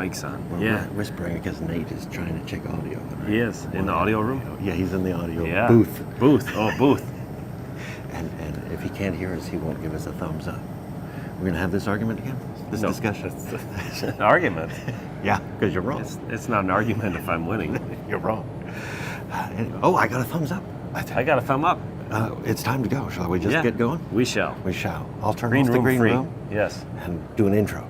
mic's on. We're whispering because Nate is trying to check audio. Right? He is in the audio room. Yeah, he's in the audio booth. Booth. And if he can't hear us, he won't give us a thumbs up. We're going to have this argument again? This discussion? It's an argument. Yeah, because you're wrong. It's not an argument if I'm winning. You're wrong. Oh, I got a thumbs up. I got a thumb up. It's time to go. Shall we just get going? We shall. We shall. I'll turn Green off the room green free. room. Yes. And do an intro.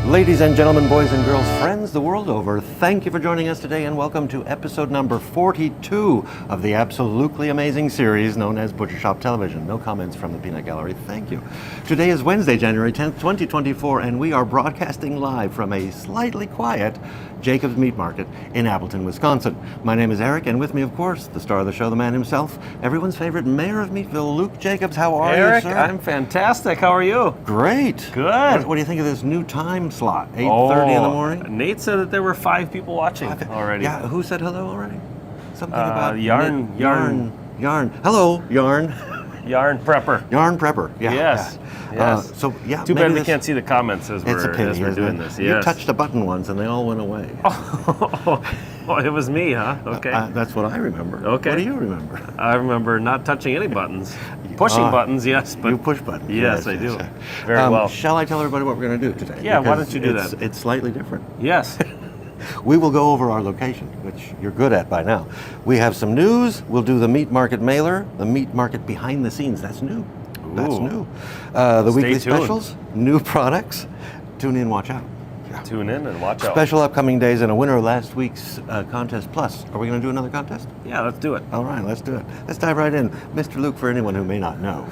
Ladies and gentlemen, boys and girls, friends the world over, thank you for joining us today and welcome to episode number 42 of the absolutely amazing series known as Butcher Shop Television. No comments from the Peanut Gallery, thank you. Today is Wednesday, January 10th, 2024, and we are broadcasting live from a slightly quiet Jacob's Meat Market in Appleton, Wisconsin. My name is Eric, and with me, of course, the star of the show, the man himself, everyone's favorite mayor of Meatville, Luke Jacobs. How are Eric, you, sir? I'm fantastic. How are you? Great. Good. What do you think of this new time slot? 8:30 in the morning? Nate said that there were 5 people watching already. Yeah, who said hello already? Something about Yarn. Hello, Yarn. Yarn Prepper. Yarn Prepper. Yeah. Yes. Yes. Too bad we can't see the comments as it's a pity, as we're doing this. You touched a button once and they all went away. Oh, it was me, huh? Okay. That's what I remember. Okay. What do you remember? I remember not touching any buttons. Pushing buttons, yes, but you push buttons. Yes, I do. Very well. Shall I tell everybody what we're going to do today? Yeah, why Because don't you do that? It's slightly different. Yes. We will go over our location, which you're good at by now. We have some news. We'll do the meat market mailer, the meat market behind the scenes. That's new. That's new. The weekly specials, new products. Tune in, watch out. Yeah. Tune in and watch out. Special upcoming days and a winner of last week's contest plus. Are we going to do another contest? Yeah, let's do it. All right, let's do it. Let's dive right in. Mr. Luke, for anyone who may not know,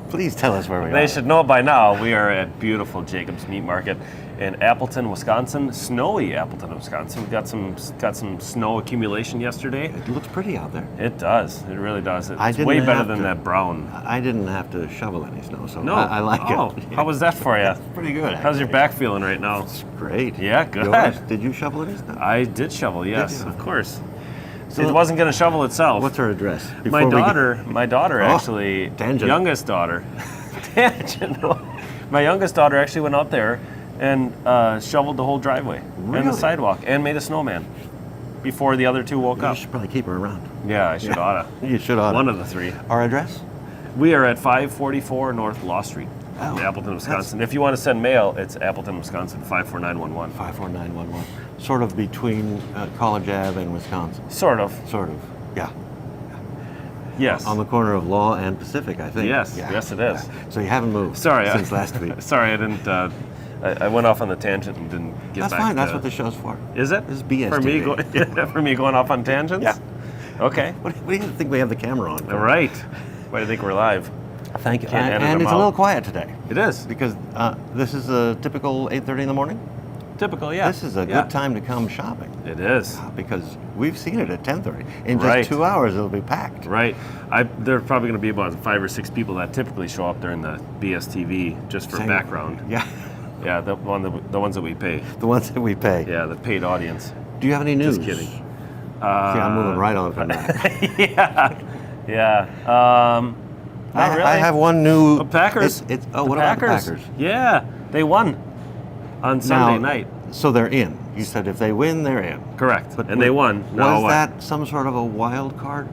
please tell us where we are. They should know by now we are at beautiful Jacob's Meat Market in Appleton, Wisconsin. Snowy Appleton, Wisconsin. We got some snow accumulation yesterday. It looks pretty out there. It does. It really does. It's way better than that brown. I didn't have to shovel any snow, so no. I like it. How was that for you? It's pretty good. How's your back feeling right now? It's great. Yeah, good. Yours? Did you shovel any snow? I did shovel, yes, of course. So it wasn't going to shovel itself. What's her address? My daughter actually, tangent. Youngest daughter, tangent. My youngest daughter actually went out there and shoveled the whole driveway and the sidewalk and made a snowman before the other two woke up. You should probably keep her around. Yeah, I should oughta. You should oughta. One of the three. Our address? We are at 544 North Law Street in Appleton, Wisconsin. If you want to send mail, it's Appleton, Wisconsin, 54911. 54911. Sort of between College Ave and Wisconsin. Sort of. Yeah. Yes. On the corner of Law and Pacific, I think. Yes, yes it is. So you haven't moved since last week. Sorry, I didn't. I went off on the tangent and didn't get back. That's fine. That's what the show's for. Is it? This is BS. For me going off on tangents? Yeah. Okay. What do you think we have the camera on? All right. Why do you think we're live? Thank you. And it's a little quiet today. It is. Because this is a typical 8:30 in the morning. Typical, yeah. This is a good time to come shopping. It is. Because we've seen it at 10:30. In just 2 hours, it'll be packed. Right. There's probably going to be about 5 or 6 people that typically show up during the BSTV just for background. Yeah. Yeah, the ones that we pay. The ones that we pay. Yeah, the paid audience. Do you have any news? Just kidding. See, I'm moving right on from that. Yeah. Not really. I have one new. The Packers. What about the Packers? Yeah, they won on Sunday night. So they're in. You said if they win, they're in. Correct. And they won. Now was that some sort of a wild card?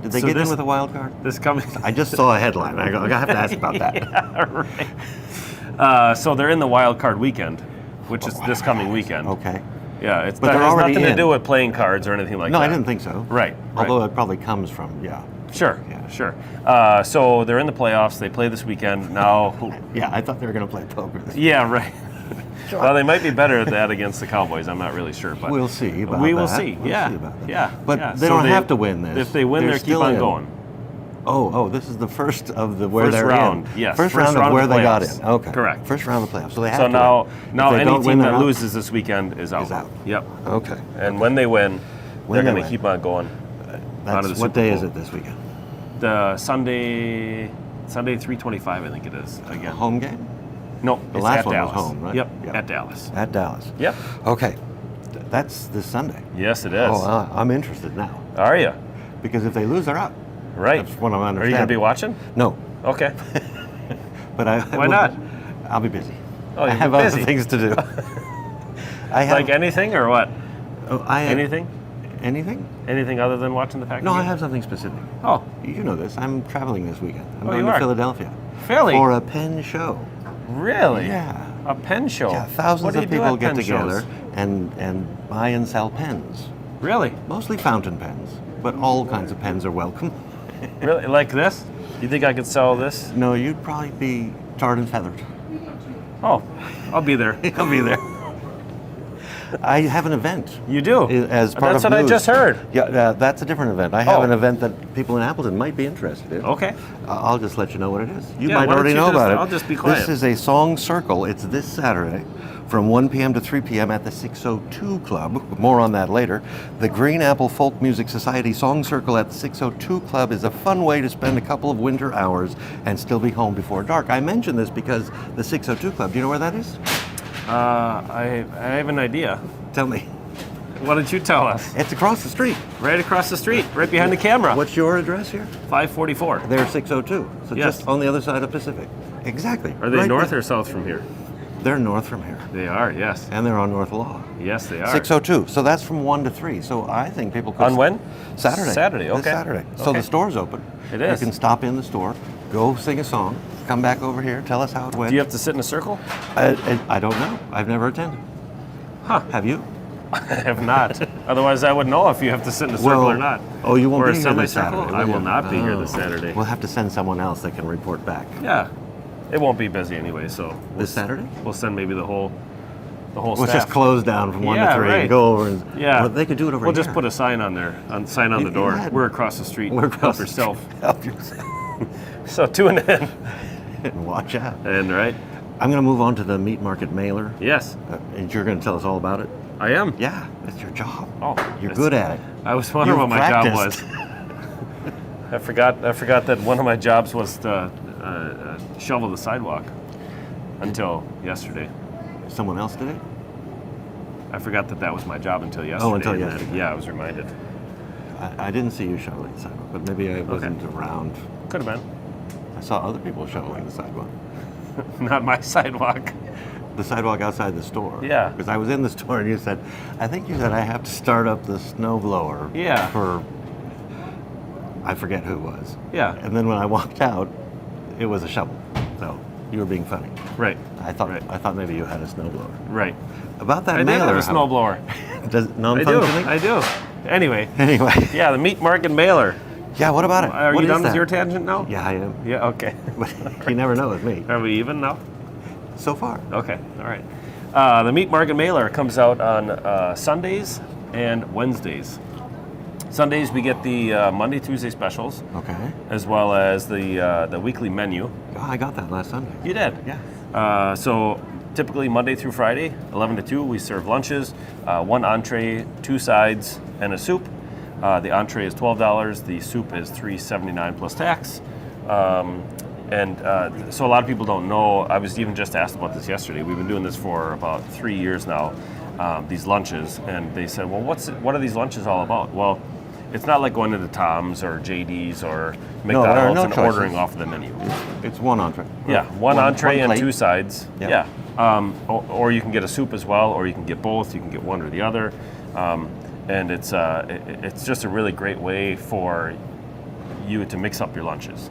Did they get in with a wild card? This coming. I just saw a headline. I have to ask about that. Yeah, right. So they're in the wild card weekend, which is this coming weekend. Okay. Yeah, But they're has already nothing to in. do with playing cards or anything like that. No, I didn't think so. Right. Although it probably comes from, Sure. So they're in the playoffs. They play this weekend. Now. Yeah, I thought they were going to play poker. Yeah, right. Sure. Well, they might be better at that against the Cowboys. I'm not really sure, but we'll see. We will see. Yeah. But they don't have to win this. If they win, they keep on going. Oh, this is the first of the first round. In. Yes. First round of where they got in. Okay. Correct. First round of the playoffs. So they have to. So now any team that loses this weekend is out. Is out. Yep. Okay. And when they win, they're going to keep on going. What day is it this weekend? The Sunday 3:25, I think it is again. Home game? No, The it's last at one Dallas. was home, right? Yep, Yep. at Dallas. At Dallas. Yep. Okay. That's this Sunday. Yes, it is. Oh, I'm interested now. Are you? Because if they lose, they're out. Right. That's what I'm Are you understanding. going to be watching? No. Okay. But I Why not? I'll be busy. Oh, I you'll have be other busy. things to do. I have Like anything or what? Anything? Anything? Anything other than watching the Packers? No, I have something specific. Oh, You know this. I'm traveling this weekend. I'm Oh, going you to are? Philadelphia Philly? for a pen show. really? Yeah. A pen show? Yeah, thousands What do you of do people at get pen together shows? and buy and sell pens. Really? Mostly fountain pens, but all kinds of pens are welcome. Really? Like this? You think I could sell this? No, you'd probably be tarred and feathered. Oh, I'll be there. I'll be there. I have an event. You do? As part That's of what I news. just heard. Yeah, that's a different event. I have Oh. an event that people in Appleton might be interested in. Okay. I'll just let you know what it is. You Yeah, might why don't already you know just- about it. I'll just be quiet. This is a song circle. It's this Saturday from 1 p.m. to 3 p.m. at the 602 Club. More on that later. The Green Apple Folk Music Society Song Circle at the 602 Club is a fun way to spend a couple of winter hours and still be home before dark. I mention this because the 602 Club, do you know where that is? I have an idea. Tell me. Why don't you tell us? It's across the street. Right across the street, right behind the camera. What's your address here? 544. They're 602. So Yes. just on the other side of Pacific. Exactly. Are they Right north there. or south from here? They're north from here. They are, yes. And they're on North Law. Yes, they are. 602. So that's from 1 to 3. So I think people could. On when? Saturday. Saturday, This okay. Saturday. So Okay. the store's open. It is. You can stop in the store, go sing a song, come back over here, tell us how it went. Do you have to sit in a circle? I don't know. I've never attended. Huh. Have you? I have not. Otherwise, I would know if you have to sit in a circle or not. Oh, you won't Or be a here this semicircle? Saturday. I will will you? not be here this Oh. Saturday. We'll have to send someone else that can report back. Yeah. It won't be busy anyway, so This Saturday? we'll send maybe the whole Let's staff. just close down from 1 Yeah, to 3 right. and go over and. Yeah. Well, they could do it over We'll here. just put a sign on there, sign on the You door. had- We're across the street. We're across Help the yourself. street. Help yourself. So tune in. And watch out. And right? I'm going to move on to the meat market mailer. Yes, And you're going to tell us all about it? I am. Yeah, that's your job. Oh, You're it's- good at it. I was wondering You've what my job practiced. was. I forgot that one of my jobs was to shovel the sidewalk until yesterday. Someone else did it? I forgot that was my job until yesterday. until and then, yesterday. yeah, I was reminded. I didn't see you shoveling the sidewalk, but maybe I wasn't around. Could have I saw other people shoveling the sidewalk. been. Not my sidewalk. The sidewalk outside the store. Yeah. Because I was in the store and you said, I think you said I have to start up the snow blower. Yeah. For, I forget who it was. Yeah. And then when I walked out, it was a shovel. So you were being funny. Right. I thought Right. maybe you had a snow blower. Right. About that I did mailer. have a snowblower. Does I do. non-functioning? I do. Anyway. Anyway. Yeah, the meat market mailer. Yeah, what about it? Are What you is done with that? your tangent now? Yeah, I am. Yeah, okay. But you never know with me. Are we even now? So far. Okay, all right. The meat market mailer comes out on Sundays and Wednesdays. Sundays we get the Monday, Tuesday specials, Okay. as well as the weekly menu. Oh, I got that last Sunday. You did? Yeah. So typically Monday through Friday, 11 to 2, we serve lunches, one entree, two sides, and a soup. The entree is $12. The soup is $3.79 plus tax. So a lot of people don't know. I was even just asked about this yesterday. We've been doing this for about 3 years now, these lunches, and they said, well, what are these lunches all about? Well, it's not like going into Tom's or JD's or No, there are McDonald's no and choices. ordering off the menu. It's one entree. Yeah, one entree and plate. two sides. Yeah. Yeah. Or you can get a soup as well, or you can get both. You can get one or the other. And it's just a really great way for you to mix up your lunches.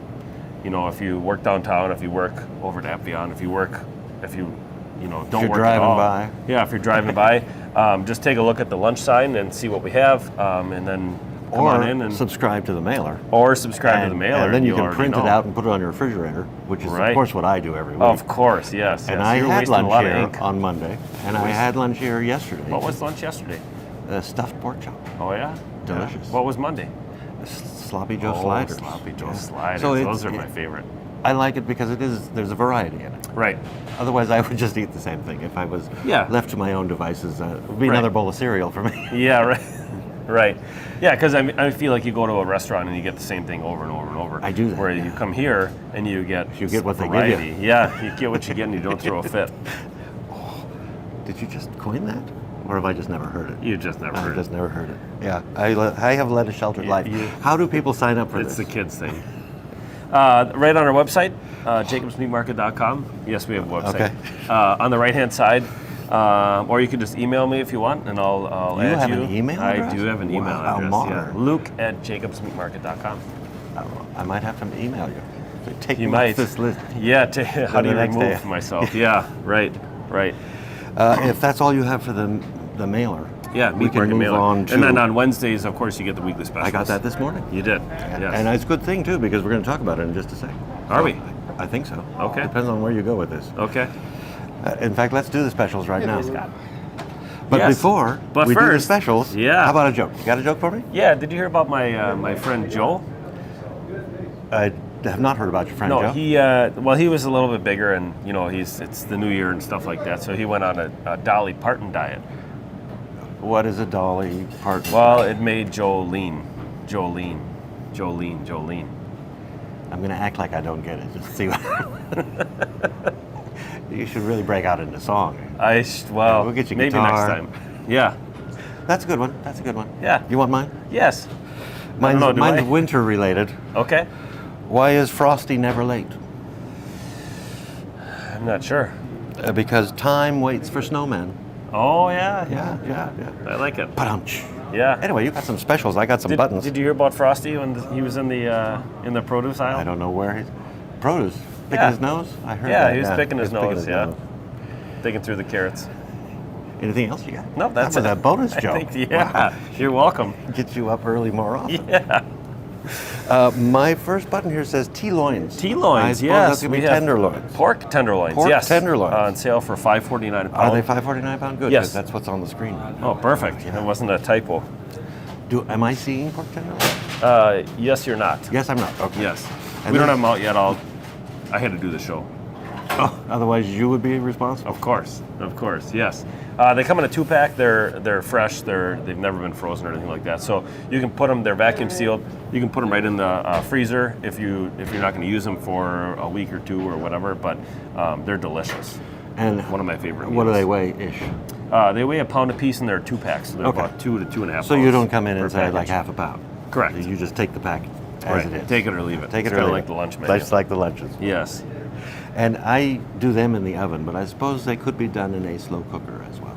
You know, if you work downtown, if you work over at Appian, if you don't you're work driving at all. by. Yeah, if you're driving by, just take a look at the lunch sign and see what we have, and then come Or on in and subscribe to the mailer. subscribe to the mailer. And then you you'll can already print it know. out and put it on your refrigerator, which is, Right. of course, what I do every week. Of course, yes. And yes. I You're had wasting a lunch lot of here ink. on Monday, and I had lunch here yesterday. What was lunch yesterday? Stuffed pork chop. Oh yeah, Delicious. Yeah. What was Monday? Sloppy Joe sliders. Sloppy Joe Yeah. sliders. So Those are my favorite. I like it because there's a variety in it. Right. Otherwise, I would just eat the same thing. If I was Yeah. left to my own devices, it would be Right. another bowl of cereal for me. Yeah. Right. Right. Yeah, because I feel like you go to a restaurant and you get the same thing over and over and over. I do that, Where yeah. you come here and you get what they give variety. you. Yeah, you get what you get and you don't throw a fit. Did you just coin that? Or have I just never heard it? You just never I've heard just it. never heard it. Yeah, I have led a sheltered life. How do people sign up for It's this? the kids thing. Right on our website, jacobsmeatmarket.com. Yes, we have a website. Okay. On the right-hand side, or you can just email me if you want, and I'll You add have you. an email address? I do have an email Wow, how address. modern. Yeah. Luke@jacobsmeatmarket.com. I might have to email you. Take You me might. off this list. Yeah, how do you the next remove day. myself? Yeah, right. If that's all you have for the mailer, Yeah, we Meat can Market move mailer. on to. And then on Wednesdays, of course, you get the weekly specials. I got that this morning. You did. Yes. And it's a good thing too, because we're going to talk about it in just a second. Are we? I think so. Okay. Depends on where you go with this. Okay. In fact, let's do the specials right now. Scott. But Yes. before But we do the first, specials, yeah. how about a joke? You got a joke for me? Yeah, did you hear about my friend Joe? I have not heard about your friend No, Joe. he was a little bit bigger, and it's the new year and stuff like that. So he went on a Dolly Parton diet. What is a Dolly Parton? Well, it made Joe lean. Jolene. I'm going to act like I don't get it. Just see what. You should really break out into song. We'll get you maybe guitar. next time. Yeah. That's a good one. That's a good one. Yeah. You want mine? Yes. Mine's do I? winter related. Okay. Why is Frosty never late? I'm not sure. Because time waits for snowmen. Oh yeah. Yeah. I like it. Punch. Yeah. Anyway, you got some specials. I got some buttons. Did you hear about Frosty when he was in the produce aisle? I don't know where he's. Produce. Picking Yeah. his nose? I heard Yeah, that. he was picking his He was nose. Yeah. Digging through the carrots. Anything else you got? No, that's that was it. a bonus I joke. think, yeah. You're welcome. Get you up early more often. Yeah. My first button here says T-loins. T-loins, I suppose yes. That's going to we be have tenderloins. Pork tenderloins, Pork yes. tenderloins. On sale for $5.49 a pound. Are they $5.49 a pound? Good. Yes. 'Cause that's what's on the screen right now. Oh, perfect. That wasn't a typo. Am I seeing pork tenderloins? Yes, you're not. Yes, I'm not. Okay. Yes. And We don't then- have them out yet. I had to do the show. Oh, otherwise you would be responsible. Of course, yes. They come in a 2-pack. They're fresh. They've never been frozen or anything like that. So you can put them. They're vacuum sealed. You can put them right in the freezer if you're not going to use them for a week or two or whatever. But they're delicious. And One of my favorite. what do meals. they weigh ish? They weigh a pound a piece, and they're 2-packs. So they're Okay. about 2 to 2.5 pounds. So you don't come in per and say like package. half a pound. Correct. You just take the pack as Right. it is. Take it or leave it. Take it It's or kinda leave like it. the lunch menu. That's like the lunches. Yes. And I do them in the oven, but I suppose they could be done in a slow cooker as well.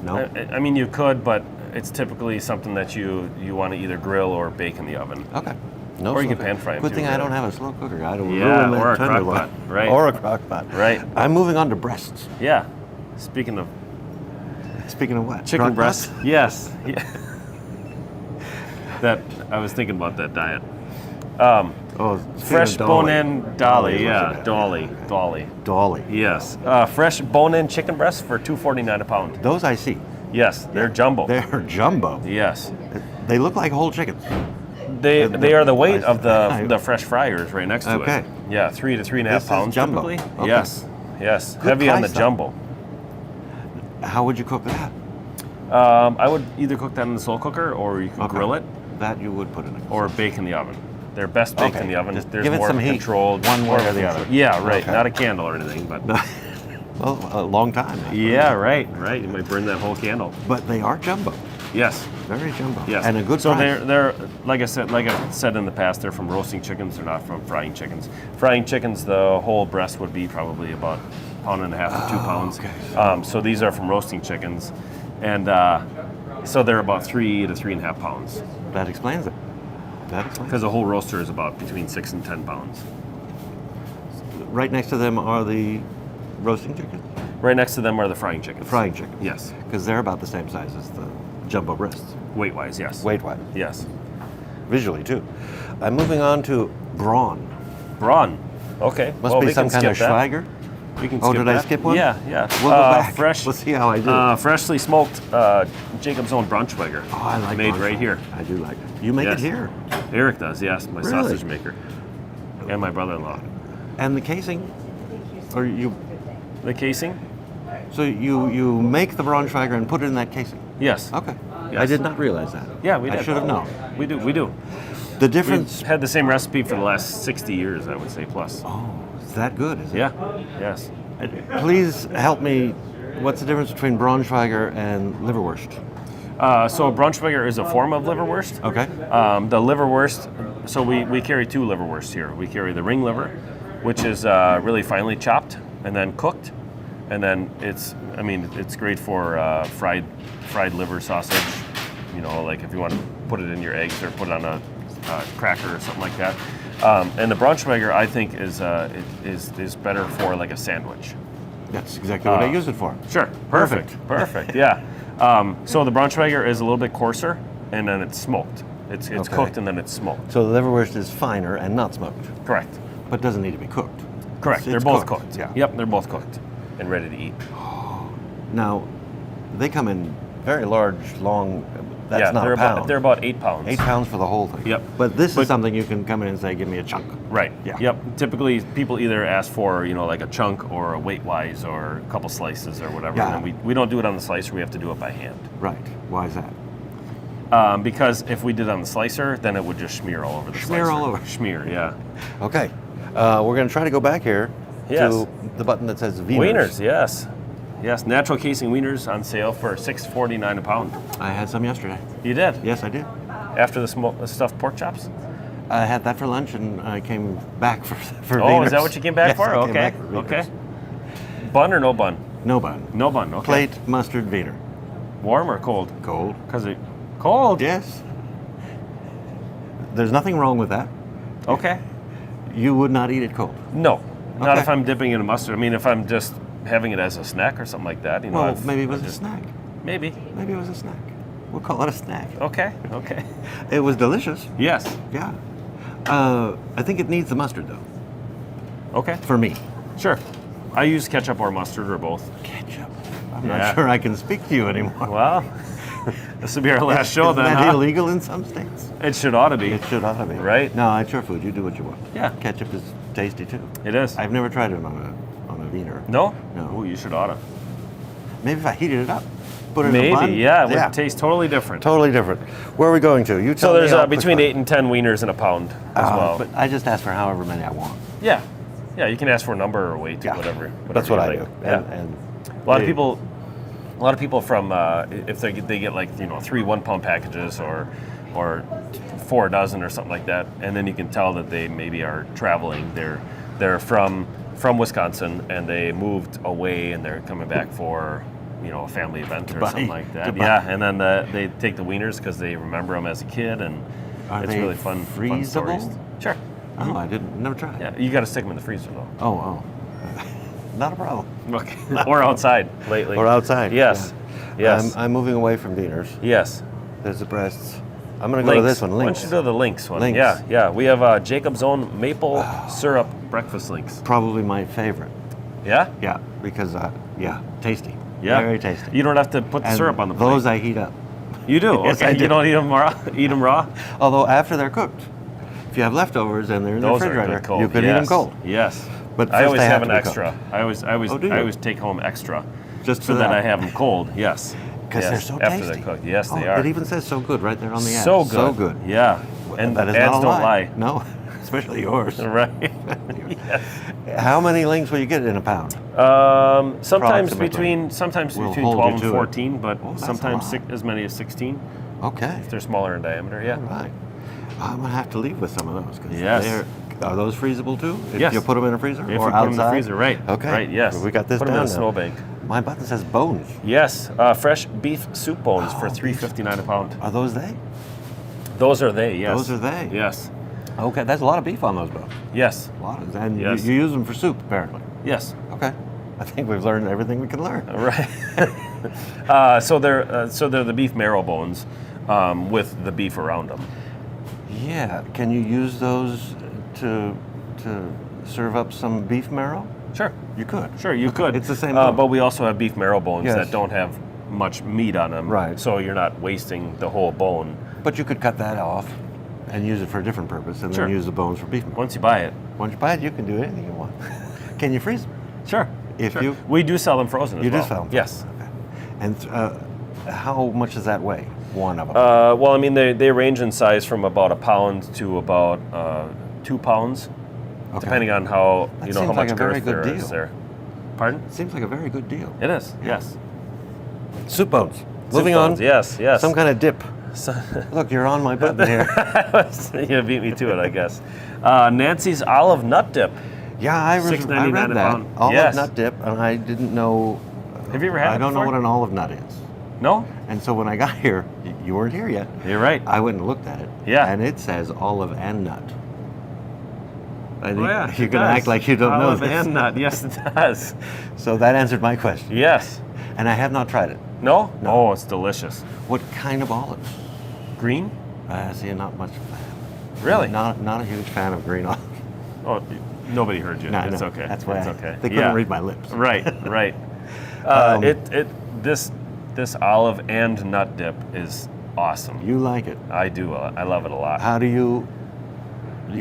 No? I mean, you could, but it's typically something that you want to either grill or bake in the oven. Okay. No Or you slow can pan fry 'em Good too, thing I really. don't have a slow cooker. I don't Yeah, ruin that or a crock tenderloin. pot, right. Or a crock pot. Right. I'm moving on to breasts. Yeah. Speaking of Speaking of what? chicken Crock breast, pots? yes. Yeah. That I was thinking about that diet. Oh, Fresh bone-in dolly, yeah, wasn't it? dolly. Dolly. Yes. Fresh bone-in chicken breast for $2.49 a pound. Those I see. Yes, they're jumbo. They're jumbo. Yes. They look like whole chickens. They are the weight of I- the fresh fryers right next to Okay. it. Yeah, 3 to 3.5 This is pounds jumbo. typically. Okay. Yes. Good Heavy on the price, though. jumbo. How would you cook that? I would either cook that in the slow cooker, or you can Okay. grill it, That you would put in a or bake in the oven. They're best baked Okay. in the oven. Just There's give it more some heat, controlled, one way more or the control- other. Yeah, right. Okay. Not a candle or anything, but Well, a long time. yeah, right. You might burn that whole candle. But they are jumbo. Yes. Very jumbo. Yes. And a good so price. they're like I said in the past, they're from roasting chickens. They're not from frying chickens. Frying chickens, the whole breast would be probably about 1.5 pounds to 2 pounds. okay. So these are from roasting chickens, and so they're about 3 to 3.5 pounds. That explains it. That explains Because a whole roaster is about between 6 and 10 pounds. it. Right next to them are the roasting chickens. Right next to them are the frying chickens. Frying chickens. Yes. Because they're about the same size as the jumbo breasts. Weight-wise, yes. Weight-wise. Yes. Visually, too. I'm moving on to brawn. Brawn. Okay. Must well, be we some can kind of skip that. Schweiger. We can Oh, skip did I that. skip one? Yeah. We'll go back. Fresh. Let's see how I do. Freshly smoked Jacob's own Braunschweiger. Oh, I like Made Braunschweig. right here. I do like it. You make Yes. it here. Eric does, yes. My Really? sausage maker. And my brother-in-law. And the casing? Or you... The casing? So you make the Braunschweiger and put it in that casing? Yes. Okay. I did not realize that. Yeah, we did. I should have known. We do. The difference. We've had the same recipe for the last 60 years, I would say, plus. Oh, is that good? Is it? Yeah. Yes. Please help me. What's the difference between Braunschweiger and liverwurst? So Braunschweiger is a form of liverwurst. Okay. The liverwurst, so we carry 2 liverwursts here. We carry the ring liver, which is really finely chopped and then cooked. And then it's great for fried liver sausage. You know, like if you want to put it in your eggs or put it on a cracker or something like that. And the Braunschweiger, I think, is better for like a sandwich. That's exactly what I use it for. Sure. Perfect. Yeah. So the Braunschweiger is a little bit coarser, and then it's smoked. It's Okay. cooked and then it's smoked. So the liverwurst is finer and not smoked, Correct. but doesn't need to be cooked. Correct. They're It's both cooked. Yeah. Yep. They're both cooked and ready to eat. Now, they come in very large, long. That's yeah. not They're a pound. they're about 8 pounds. 8 pounds for the whole thing. Yep. But this is something you can come in and say, "Give me a chunk." Right. Yeah. Yep. Typically, people either ask for like a chunk or a weight-wise or a couple slices or whatever. Yeah. And then we don't do it on the slicer. We have to do it by hand. Right. Why is that? Because if we did it on the slicer, then it would just smear all over the Smear slicer. all over. Smear. Yeah. Okay. We're going to try to go back here Yes. to the button that says Wieners. Wieners. Yes. Yes. Natural casing wieners on sale for $6.49 a pound. I had some yesterday. You did? Yes, I did. After the stuffed pork chops? I had that for lunch, and I came back for Oh, Wieners. is that what you came back Yes, for? I came Okay. back for Wieners. Okay. Bun or no bun? No bun. No bun. Okay. Plate mustard Wiener. Warm or cold? Cold. Because it cold. Yes. There's nothing wrong with that. Okay. You would not eat it cold. No. Not Okay. if I'm dipping in a mustard. I mean, if I'm just having it as a snack or something like that, Well, maybe it was a snack. Maybe. Maybe it was a snack. We'll call it a snack. Okay. Okay. It was delicious. Yes. Yeah. I think it needs the mustard, though, Okay. for me. Sure. I use ketchup or mustard or both. Ketchup. I'm Yeah. not sure I can speak to you anymore. Well, this will be our last show Isn't then. that huh? illegal in some states? It should ought to be. It should ought to be. Right? No, it's your food. You do what you want. Yeah. Ketchup is tasty, too. It is. I've never tried it on a Wiener. No? No. Ooh, you should ought to. Maybe if I heated it up, put it in a Maybe, bun. yeah. It would taste totally different. Totally different. Where are we going to? You tell So me. there's I'll push between back. 8 and 10 wieners in a pound as well. But I just ask for however many I want. Yeah. Yeah, you can ask for a number or weight, Yeah. whatever That's what you I like. do. Yeah. And A lot they- of people from if they get like 3 1-pound packages or 4 dozen or something like that, and then you can tell that they maybe are traveling. They're from Wisconsin and they moved away and they're coming back for a family event or Goodbye. something like that. Goodbye. Yeah, and then they take the wieners because they remember them as a kid, and Are it's they really fun freezable? stories. Sure. Oh, I didn't. Never tried. Yeah, you got to stick them in the freezer though. Oh. Not a problem. Okay. Or outside lately. Or outside. Yes. Yeah. Yes. I'm moving away from Wieners. Yes. There's the breasts. I'm going to go to this one. Why Links. don't you do the Lynx one? Lynx. Yeah. We have Jacob's Own maple syrup breakfast Lynx. Probably my favorite. Yeah? Yeah, because tasty. Yeah. Very tasty. You don't have to put the And syrup on the plate. those I heat up. You do? Yes, okay. I do. You don't eat them raw? Eat them raw? Although after they're cooked, if you have leftovers and they're in the Those are refrigerator, good cold. you could eat Yes. them cold. Yes. But I first always they have have an to be extra. Oh, do you? I always take home extra. Just so for that that. I have them cold. Yes. Because Yes, they're so after tasty. they're cooked. Yes, they Oh, are. It even says so good right there on the ad. So good. So good. Yeah. And that is ads not a don't lie. No, especially yours. Right. Yes. How many links will you get in a pound? Sometimes Approximately. between We'll 12 hold and you to it. 14, but Oh, that's a sometimes lot. as many as 16. Okay. If they're smaller in diameter, yeah. All right. I'm going to have to leave with some of those. 'Cause Yes. are those freezable too? If Yes. you put them in a freezer If or you put outside? them in the freezer, right. Okay. Right, yes. We got this Put them down in a now. snowbank. My button says bones. Yes, fresh beef soup bones for Oh, $3.59 a pound. Are those they? Those are they, yes. Those are they? Yes. Okay, that's a lot of beef on those bones. Yes. A lot of, and Yes. you use them for soup, apparently. Yes. Okay. I think we've learned everything we can learn. Right. So they're the beef marrow bones with the beef around them. Yeah. Can you use those to serve up some beef marrow? Sure. You could. Sure, you could. It's the same bone. but we also have beef marrow bones Yes. that don't have much meat on them. Right. So you're not wasting the whole bone. But you could cut that off and use it for a different purpose and Sure. then use the bones for beef marrow. Once you buy it. Once you buy it, you can do anything you want. Can you freeze them? Sure. If We do sell them frozen as You do well. sell them? Yes. Okay. And how much does that weigh? one of them? Well, I mean, they range in size from about a pound to about 2 pounds, depending on how That how seems much like a very girth good there is deal. there. Pardon? It seems like a very good deal. It is. Yes. Soup bones. Soup Moving bones, on. Yes. Yes. Some kind of dip. So, Look, you're on my button here. you beat me to it, I guess. Nancy's olive nut dip. Yeah, I $6.99 read a that. pound. Olive Yes. nut dip, and I didn't know. Have you ever had I it don't know before? what an olive nut is. No? And so when I got here, you weren't here yet. You're right. I went and looked at it. Yeah. And it says olive and nut. I think Yeah, you're it going to does. act like you don't Olive know this. and nut. Yes, it does. So that answered my question. Yes. And I have not tried it. No? No. Oh, it's delicious. What kind of olive? Green? See, not much fan. Really? Not a huge fan of green olive. Oh, nobody heard you. No, It's no, okay. That's why it's okay. they couldn't read my lips. Right, right. This olive and nut dip is awesome. You like it. I do. I love it a lot. How do you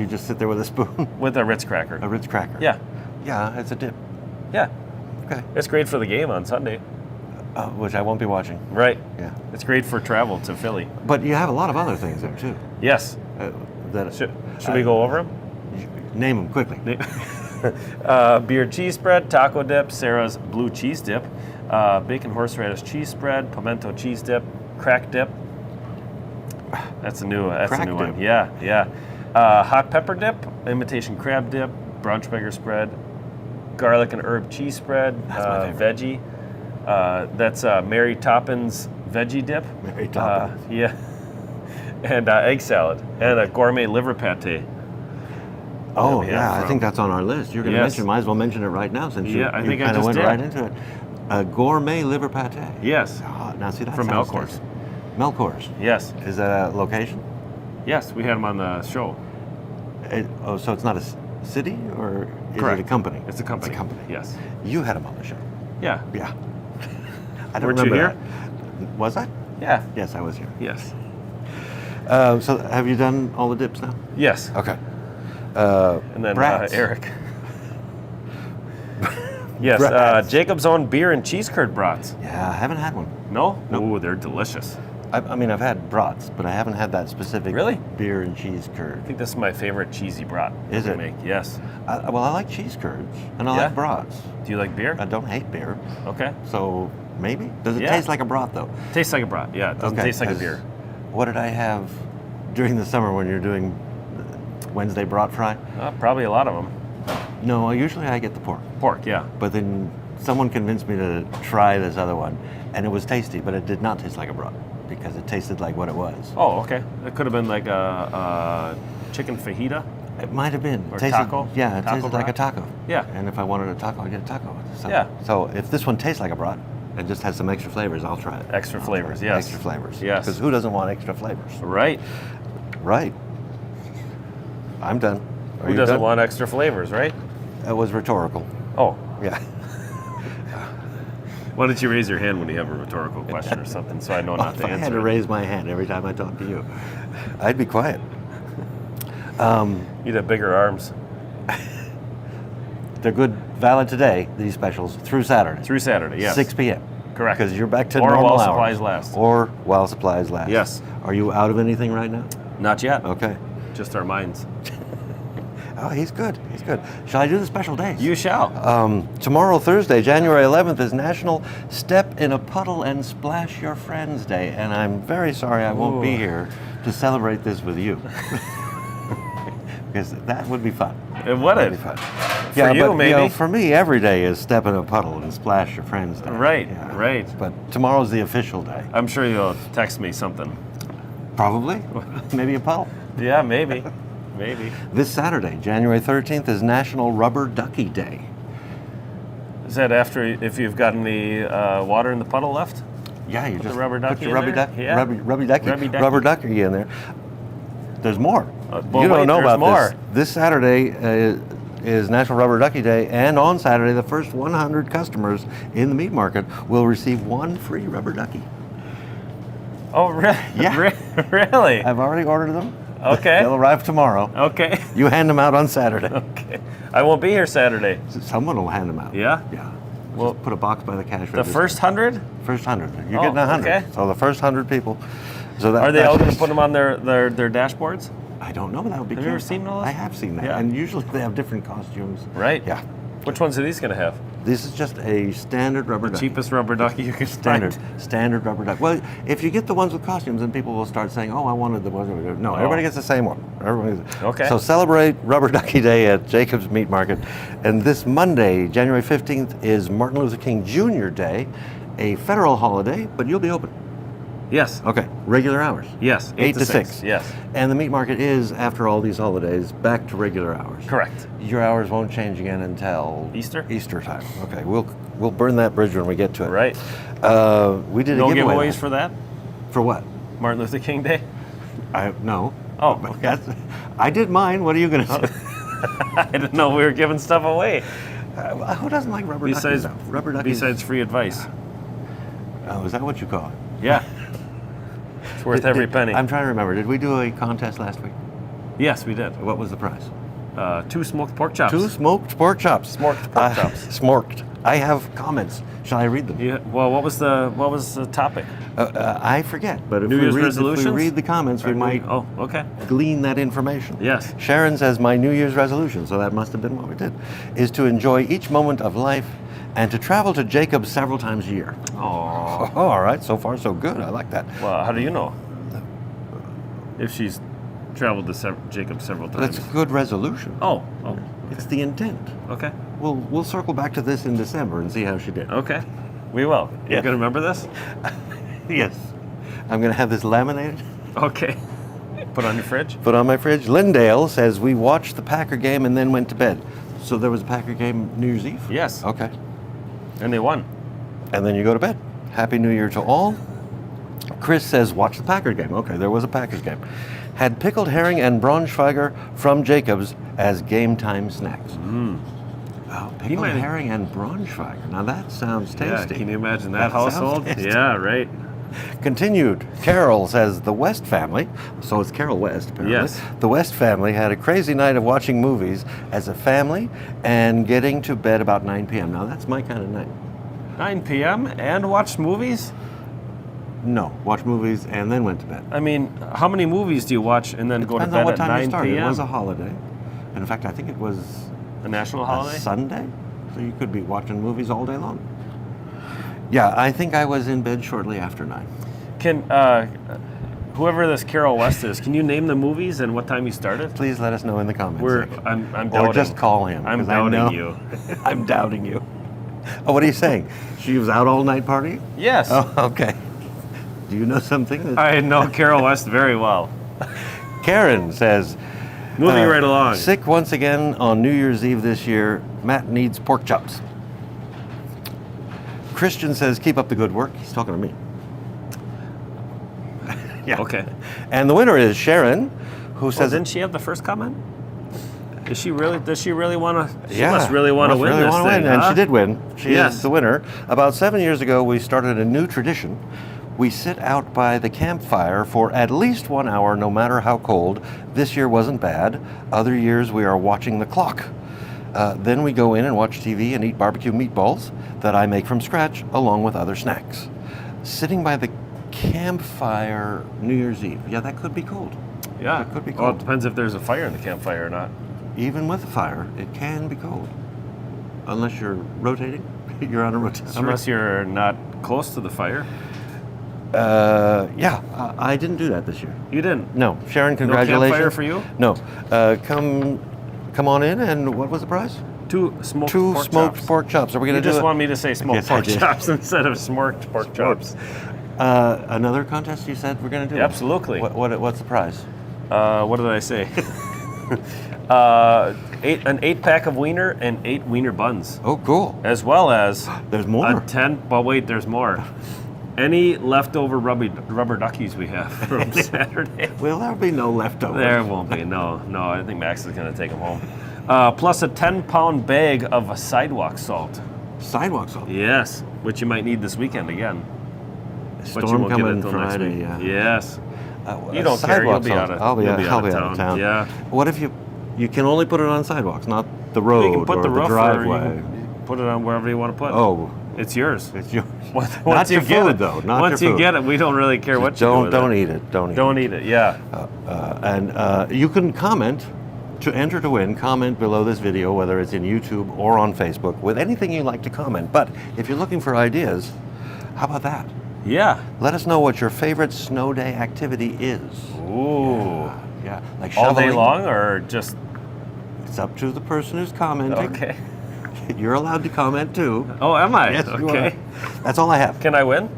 just sit there with a spoon? With a Ritz cracker. A Ritz cracker. Yeah, Yeah, it's a dip. yeah. Okay. It's great for the game on Sunday. Which I won't be watching. Right. Yeah. It's great for travel to Philly. But you have a lot of other things there too. Yes. That Should we go over them? Name them quickly. Beer cheese spread, taco dip, Sarah's blue cheese dip, bacon horseradish cheese spread, pimento cheese dip, crack dip. That's a new Crack one. dip. Yeah. Hot pepper dip, imitation crab dip, Braunschweiger spread, garlic and herb cheese spread, That's my favorite. veggie. That's Mary Toppins veggie dip. Mary Toppins. Yeah. And egg salad and a gourmet liver pate. Oh we have yeah, I from- think that's on our list. You're going to Yes. mention. Might as well mention it right now since Yeah, I you think I kind of just went did. right into it. A gourmet liver pate. Yes. Oh, now see that From sounds Melkor's. tasty. Melkor's. Yes. Is that a location? Yes, we had them on the show. So it's not a city, or is Correct. it a company? It's a company. It's a company. Yes. You had them on the show. Yeah. Yeah. I don't Weren't you remember here? that. Was I? Yeah. Yes, I was here. Yes. So have you done all the dips now? Yes. Okay. And then Brats. Eric. Yes. Brats. Jacob's own beer and cheese curd brats. Yeah, I haven't had one. No? Nope. Ooh, they're delicious. I mean, I've had brats, but I haven't had that specific Really? beer and cheese curd. I think this is my favorite cheesy brat. Is we it? Make. Yes. Well, I like cheese curds, and I Yeah? like brats. Do you like beer? I don't hate beer, Okay. so maybe. Does it Yeah. taste like a brat, though? Tastes like a brat. Yeah, it doesn't Okay, taste like a 'cause beer. What did I have during the summer when you're doing Wednesday brat fry? Probably a lot of them. No, usually I get the pork. Pork, yeah. But then someone convinced me to try this other one, and it was tasty, but it did not taste like a brat because it tasted like what it was. Oh, okay. It could have been like a chicken fajita. It might have been. Or Tasted- taco? Yeah, it Taco tasted like a brat? taco. Yeah. And if I wanted a taco, I'd get a taco. So, Yeah. So if this one tastes like a brat and just has some extra flavors, I'll try it. Extra I'll flavors, try it. yes. Extra flavors. Yes. Because who doesn't want extra flavors? Right. Right. I'm done. Are Who you doesn't done? want extra flavors, right? It was rhetorical. Oh. Yeah. Why don't you raise your hand when you have a rhetorical question or something so I know not If to I answer had to it? raise my hand every time I talk to you, I'd be quiet. You'd have bigger arms. They're good, valid today, these specials, through Saturday. Through Saturday, yes. 6 p.m. Correct. Because you're back to Or normal while hours. supplies last. Or while supplies last. Yes. Are you out of anything right now? Not yet. Okay. Just our minds. Oh, he's good. He's good. Shall I do the special days? You shall. Tomorrow, Thursday, January 11th, is National Step in a Puddle and Splash Your Friends Day, and I'm very sorry I won't be Ooh. here to celebrate this with you. Because that would be fun. It would That'd it? be fun. For you, but, maybe. for me, every day is Step in a Puddle and Splash Your Friends Day. Right, right. But tomorrow's the official day. I'm sure you'll text me something. Probably. Maybe a puddle. Yeah, maybe. Maybe. This Saturday, January 13th, is National Rubber Ducky Day. Is that after if you've got any water in the puddle left? Yeah, you Put just the rubber put ducky your in rubber there? duck, Yeah. rubber ducky, Rubby ducky. rubber ducky in there. There's more. Well, You don't wait, know there's about more. this. This Saturday is National Rubber Ducky Day, and on Saturday, the first 100 customers in the meat market will receive one free rubber ducky. Oh, really? Yeah. Really? I've already ordered them. Okay. They'll arrive tomorrow. Okay. You hand them out on Saturday. Okay. I won't be here Saturday. Someone will hand them out. Yeah? Yeah. Well, Just put a box by the cash register. the first 100? First 100. You're Oh, getting 100. okay. So the first 100 people. So Are they all going to put them on their dashboards? I don't know. That would be. Have you ever seen those? I have seen that, Yeah. and usually they have different costumes. Right. Yeah. Which ones are these going to have? This is just a standard rubber duck. Cheapest rubber ducky you can Standard rubber duck. Well, if you get the ones with costumes, then people will start saying, "Oh, I wanted the ones." No, everybody gets the same one. Okay. So celebrate Rubber Ducky Day at Jacob's Meat Market, and this Monday, January 15th, is Martin Luther King Jr. Day, a federal holiday, but you'll be open. Yes. Okay, regular hours. Yes. 8 to 6. Yes. And the meat market is, after all these holidays, back to regular hours. Correct. Your hours won't change again until Easter? Easter time. Okay, we'll burn that bridge when we get to it. Right. We did No a giveaway. giveaways for that? For what? Martin Luther King Day? No. Oh, okay. I did mine. What are you going to say? I didn't know we were giving stuff away. Who doesn't like rubber duckies? Rubber duckies. Besides free advice. Oh, is that what you call it? Yeah. It's worth every penny. I'm trying to remember. Did we do a contest last week? Yes, we did. What was the prize? 2 smoked pork chops. 2 smoked pork chops. Smoked pork chops. Smoked. I have comments. Shall I read them? Yeah. Well, what was the topic? I forget, but if New we Year's read, resolutions? if we read the comments, we might Oh, okay. glean that information. Yes. Sharon says, my New Year's resolution, so that must have been what we did, is to enjoy each moment of life and to travel to Jacob several times a year. Oh. Oh, all right. So far, so good. I like that. Well, how do you know? If she's traveled to Jacob several But times. it's a good resolution. Oh. It's the intent. Okay. We'll circle back to this in December and see how she did. Okay. We will. Yeah. You gonna remember this? Yes. I'm going to have this laminated. Okay. Put on your fridge. Put on my fridge. Lindale says, we watched the Packer game and then went to bed. So there was a Packer game New Year's Eve? Yes. Okay. And they won. And then you go to bed. Happy New Year to all. Chris says, watch the Packer game. Okay, there was a Packers game. Had pickled herring and Braunschweiger from Jacob's as game time snacks. Oh, pickled herring and Braunschweiger. Now that sounds tasty. Yeah, can you imagine That that sounds household? tasty. Yeah, right. Continued. Carol says the West family, so it's Carol West apparently. Yes. The West family had a crazy night of watching movies as a family and getting to bed about 9 p.m. Now that's my kind of night. 9 p.m. and watch movies? No, watch movies and then went to bed. I mean, how many movies do you watch and then go to Depends bed on what at time you 9 started. p.m.? It was a holiday. And in fact, I think it was A national a holiday? Sunday, so you could be watching movies all day long. Yeah, I think I was in bed shortly after 9. Can whoever this Carol West is, can you name the movies and what time you started? Please let us know in the comments. I'm doubting. Or just call him. I'm 'cause I know- doubting you. I'm doubting you. Oh, what are you saying? She was out all night partying? Yes. Oh, okay. Do you know something? I know Carol West very well. Karen says, Moving right along. sick once again on New Year's Eve this year. Matt needs pork chops. Christian says, keep up the good work. He's talking to me. Yeah. Okay. And the winner is Sharon, who says, Didn't she have the first comment? Does she really want to? She yeah, must really want to win this wanna thing, And huh? she did win. She Yes. is the winner. About 7 years ago, we started a new tradition. We sit out by the campfire for at least 1 hour, no matter how cold. This year wasn't bad. Other years, we are watching the clock. Then we go in and watch TV and eat barbecue meatballs that I make from scratch, along with other snacks. Sitting by the campfire New Year's Eve. Yeah, that could be cold. Yeah. It could be Well, it cold. depends if there's a fire in the campfire or not. Even with a fire, it can be cold. Unless you're rotating. You're on a rotisserie. Unless you're not close to the fire. Yeah, I didn't do that this year. You didn't. No, Sharon, No congratulations. campfire for you? No. Come on in, and what was the prize? 2 smoked Two pork smoked chops. pork chops. Are we You going to do just it? want me to say smoked Yes, I pork did. chops instead of smoked pork chops. Another contest you said we're going to do? Absolutely. What's the prize? What did I say? An 8-pack of wiener and 8 wiener buns, Oh, cool. as well as There's more. a 10. But wait, there's more. Any leftover rubber duckies we have from Saturday. Well, there'll be no leftovers. There won't be. No. I think Max is going to take them home. Plus a 10-pound bag of sidewalk salt. Sidewalk salt. Yes, which you might need this weekend again. But you Storm won't get it coming until next Friday. week. Yeah. Yes. You don't care. You'll Sidewalk be salt. out of. I'll be you'll out of town. Yeah. What if you can only put it on sidewalks, not the road You can put or the the roof or you driveway? can put it on wherever you want to put it. Oh, It's yours. It's yours. Once Not you your get food, it, though. Not once your you food. get it, we don't really care what you do with Don't it. eat it. Don't eat it. Don't eat it. Yeah. And you can comment to enter to win. Comment below this video, whether it's in YouTube or on Facebook, with anything you like to comment. But if you're looking for ideas, how about that? Yeah. Let us know what your favorite snow day activity is. Ooh. Yeah, like All day shoveling. long, or just It's up to the person who's commenting. okay? You're allowed to comment too. Oh, am I? Yes, you Okay. are. That's all I have. Can I win?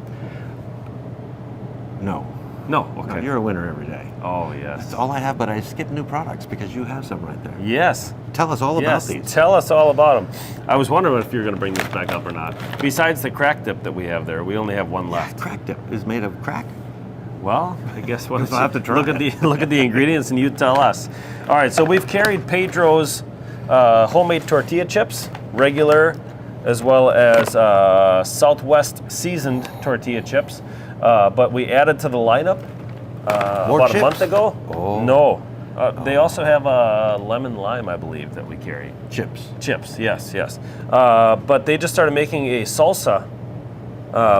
No. No. No, Okay. you're a winner every day. Oh yes. That's all I have, but I skipped new products because you have some right there. Yes. Tell us all Yes. about these. Tell us all about them. I was wondering if you're going to bring this back up or not. Besides the crack dip that we have there, we only have one left. Crack dip is made of crack. Well, I guess we'll I'll have to try look at the ingredients and you tell us. All right, so we've carried Pedro's homemade tortilla chips, regular, as well as Southwest seasoned tortilla chips. But we added to the lineup More about chips? a month ago. Oh. No, they also have a lemon lime, I believe, that we carry. Chips. Chips, yes. But they just started making a salsa,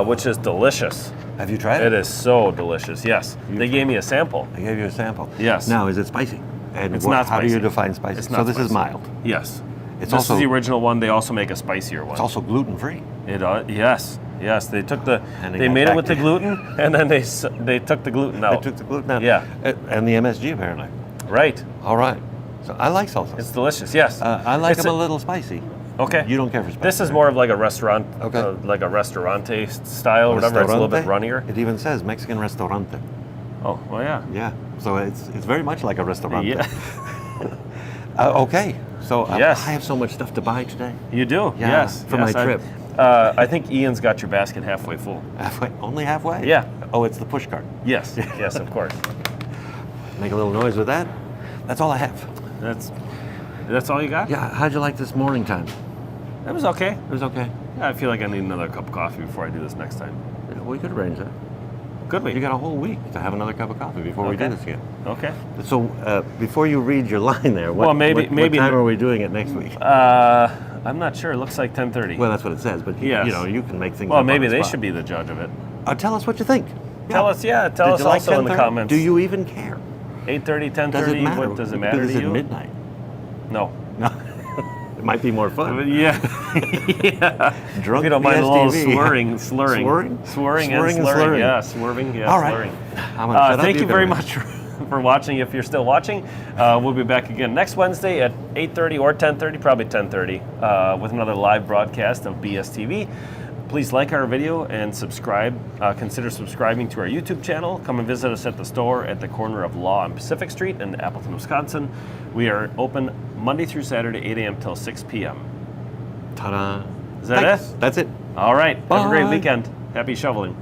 which is delicious. Have you tried It it? is so delicious, yes. They gave me a sample. I gave you a sample. Yes. Now, is it spicy? And It's not how do you spicy. define spicy? It's So not this is spicy. mild. Yes. It's This also is the original one. They also make a spicier one. it's also gluten-free. Yes. They took And they got made it back with the to- gluten, and then they took the gluten I out. took the gluten out. Yeah. And the MSG apparently. Right. All right. So I like salsa. It's delicious. Yes. I like It's them a little spicy. Okay. You don't care for spicy. This is more of like a restaurant, Okay. like a restaurante style or whatever. It's a little bit runnier. It even says Mexican restaurante. Oh, well, yeah. Yeah. So it's very much like a restaurante. Yeah. Okay. So Yes. I have so much stuff to buy today. You do. Yeah, Yes. for my Yes, trip. I think Ian's got your basket halfway full. Halfway? Only halfway? Yeah. Oh, it's the push cart. Yes. Yes, of course. Make a little noise with that. That's all I have. That's all you got? Yeah. How'd you like this morning time? It was okay. It was okay. Yeah, I feel like I need another cup of coffee before I do this next time. We could arrange that. Could we? You got a whole week to have another cup of coffee before we do Okay. this again. Okay. So before you read your line there, what, Well, maybe- what time the- are we doing it next week? I'm not sure. It looks like 10:30. Well, that's what it says, but Yes. you can make things Well, up on maybe the they spot. should be the judge of it. Tell us what you think. Tell us, yeah. Tell Did us you like also in the 10:30? comments. Do you even care? 8:30, Does 10:30? it matter? What does it We matter could do to this you? at midnight. No. No. It might be more fun. Yeah. Yeah. Drunk If you don't mind a little BSTV. slurring. Slurring? Swerving and Slurring and slurring. slurring. Yeah, swerving. Yeah, All right. slurring. I'm gonna shut up, Thank you can very read. much for watching. If you're still watching, we'll be back again next Wednesday at 8:30 or 10:30, probably 10:30, with another live broadcast of BSTV. Please like our video and subscribe. Consider subscribing to our YouTube channel. Come and visit us at the store at the corner of Law and Pacific Street in Appleton, Wisconsin. We are open Monday through Saturday, 8 a.m. till 6 p.m. Ta-da. Is that Thanks. it? That's it. All right. Have a great Bye. weekend. Happy shoveling.